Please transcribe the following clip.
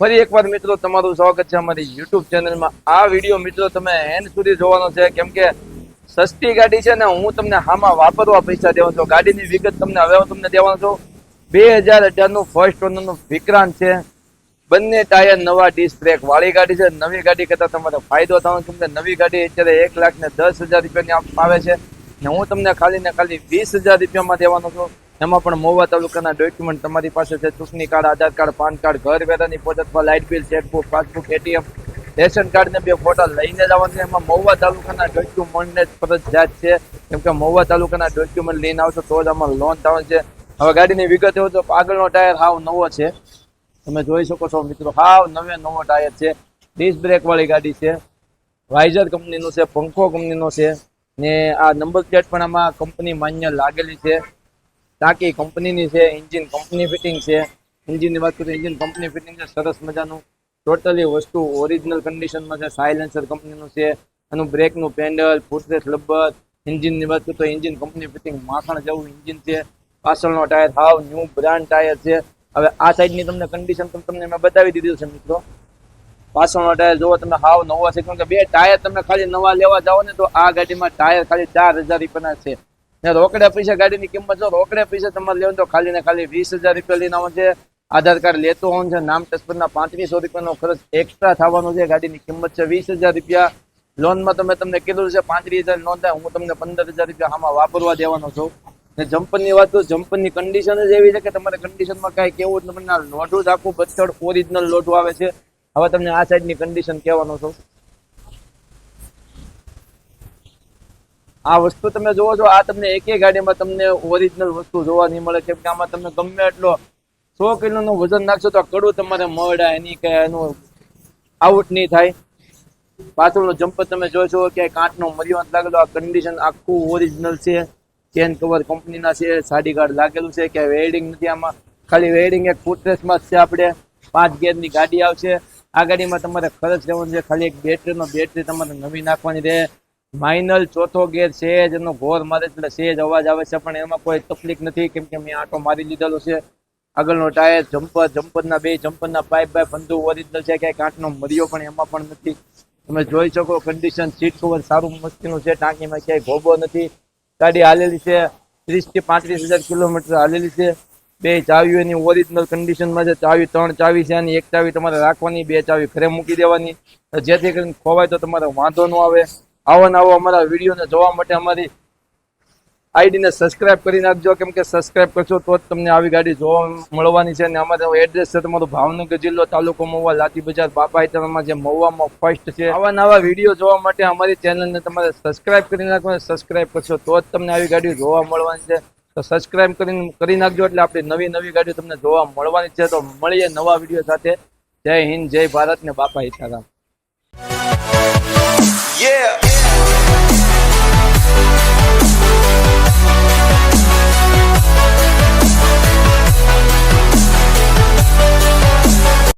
ફરી એકવાર મિત્રો તમારું સ્વાગત છે અમારી YouTube ચેનલમાં। આ વિડીયો મિત્રો તમે એન્ડ સુધી જોવાનો છે, કેમ કે સસ્તી ગાડી છે ને હું તમને હામાં વાપરવા પૈસા દેવાનો છું। ગાડીની વિગત તમને હવે હું તમને દેવાનો છું। 2018 નું ફર્સ્ટ ઓનરનું વિક્રાંત છે। બંને ટાયર નવા, ડિસ્ક બ્રેક વાળી ગાડી છે। નવી ગાડી કરતા તમારે ફાયદો થવાનો, કેમ કે નવી ગાડી અત્યારે 1,10,000 રૂપિયાની આવે છે ને હું તમને ખાલી ને ખાલી 20,000 રૂપિયામાં દેવાનો છું। એમાં પણ મહુવા તાલુકાના ડોક્યુમેન્ટ તમારી પાસે છે, ચૂંટણી card, Aadhaar card, PAN card, ઘર વેરાની પોતત્વ, light bill, chequebook, passbook, ATM, ration card ને 2 ફોટા લઈને જવાનું છે। એમાં મહુવા તાલુકાના ડોક્યુમેન્ટ ફરજિયાત છે, કેમ કે મહુવા તાલુકાના ડોક્યુમેન્ટ લઈને આવશો તો જ આમાં લોન થવાની છે। હવે ગાડીની વિગત એવું તો આગળનો ટાયર હાવ નવો છે, તમે જોઈ શકો છો મિત્રો, હાવ નવો ટાયર છે। ડિસ્ક બ્રેક વાળી ગાડી છે, વાઇઝર કંપનીનું છે, પંખો કંપનીનો છે ને આ નંબર પ્લેટ પણ આમાં કંપની માન્ય લાગેલી છે। ટાંકી કંપનીની છે, એન્જિન કંપની ફિટિંગ છે। એન્જિનની વાત કરીએ, એન્જિન કંપની ફિટિંગ છે, સરસ મજાનું ટોટલી વસ્તુ ઓરિજિનલ કન્ડિશનમાં છે। સાયલેન્સર કંપનીનું છે, એનું બ્રેકનું પેન્ડલ, ફૂટરેસ્ટ લબ્બર। એન્જિનની વાત કરીએ તો એન્જિન કંપની ફિટિંગ માખણ જેવું એન્જિન છે। પાછળનો ટાયર હાવ ન્યૂ બ્રાન્ડ ટાયર છે। હવે આ સાઈડની તમને કન્ડિશન તમને મેં બતાવી દીધી છે મિત્રો। પાછળનો ટાયર જોવો તમે હાવ નવો છે, કેમ કે 2 ટાયર તમે ખાલી નવા લેવા જાઓ ને તો આ ગાડીમાં ટાયર ખાલી 4,000 રૂપિયાના છે ને રોકડે પૈસા ગાડીની કિંમત જો રોકડે પૈસા તમારે લેવું તો ખાલી ને ખાલી 20,000 રૂપિયા લઈને આવવાનું છે। આધાર કાર્ડ લેતો હોવાનું છે, નામ તસ્પરના 3500 રૂપિયાનો ખર્ચ એક્સ્ટ્રા થવાનો છે। ગાડીની કિંમત છે 20,000 રૂપિયા। લોનમાં તો મેં તમને કીધું છે 35,000 લોન થાય, હું તમને 15,000 રૂપિયા આમાં વાપરવા દેવાનો છું। ને જમ્પરની વાત તો જમ્પરની કન્ડિશન જ એવી છે કે તમારે કન્ડિશનમાં કાંઈ કેવું જ તમને લોઢું જ આખું બચ્ચડ ઓરિજિનલ લોઢું આવે છે। હવે તમને આ સાઈડની કન્ડિશન કહેવાનો છું। આ વસ્તુ તમે જોવો છો, આ તમને એકેય ગાડીમાં તમને ઓરિજિનલ વસ્તુ જોવા નહીં મળે, કેમ કે આમાં તમે ગમે એટલો 100 કિલોનું વજન નાખશો તો કડું તમારે મળે એની કે એનું આઉટ નહીં થાય। પાછળનો જમ્પર તમે જોશો કે કાચનો મર્યો લાગેલો, આ કન્ડિશન આખું ઓરિજિનલ છે। ચેન કવર કંપનીના છે, સાડી ગાર્ડ લાગેલું છે, કે વેલ્ડિંગ નથી આમાં, ખાલી વેલ્ડિંગ એક ફૂટરેસ્ટમાં જ છે। આપણે 5 ગેરની ગાડી આવશે। આ ગાડીમાં તમારે ખર્ચ રહેવાનું છે ખાલી એક બેટરી તમારે નવી નાખવાની રહે। માઇનલ ચોથો ગેર છે જ, એનો ઘોર મારે એટલે સેજ અવાજ આવે છે, પણ એમાં કોઈ તકલીફ નથી, કેમ કે મેં આટો મારી લીધેલો છે। આગળનો ટાયર, જમ્પરના 2 જમ્પરના પાઇપ બંધુ ઓરિજિનલ છે, ક્યાંય કાચનો મર્યો પણ એમાં પણ નથી, તમે જોઈ શકો। કન્ડિશન સીટ કવર સારું મસ્તીનું છે, ટાંકીમાં ક્યાંય ભોગો નથી। ગાડી હાલેલી છે 30 થી 35,000 કિલોમીટર હાલેલી છે। 2 ચાવીઓ એની ઓરિજિનલ કન્ડિશનમાં છે। ચાવી 3 ચાવી છે, અને 1 ચાવી તમારે રાખવાની, 2 ચાવી ઘરે મૂકી દેવાની, જેથી કરીને ખોવાય તો તમારે વાંધો ન આવે। આવો ને આવો અમારા વિડીયોને જોવા માટે અમારી આઈડીને સબસ્ક્રાઇબ કરી નાખજો, કેમ કે સબસ્ક્રાઇબ કરશો તો જ તમને આવી ગાડી જોવા મળવાની છે। અને અમારું એડ્રેસ છે તમારું ભાવનગર જિલ્લો, તાલુકો મહુવા, લાઠી બજાર, બાપા હિતરમાં, જે મહુવામાં ફર્સ્ટ છે। આવા નવા વિડીયો જોવા માટે અમારી ચેનલને તમારે સબસ્ક્રાઇબ કરી નાખવાની, સબસ્ક્રાઇબ કરશો તો જ તમને આવી ગાડીઓ જોવા મળવાની છે। તો સબસ્ક્રાઇબ કરી નાખજો, એટલે આપણી નવી ગાડીઓ તમને જોવા મળવાની છે। તો મળીએ નવા વિડીયો સાથે। જય હિન્દ, જય ભારત ને બાપા હિતારામ। Yeah.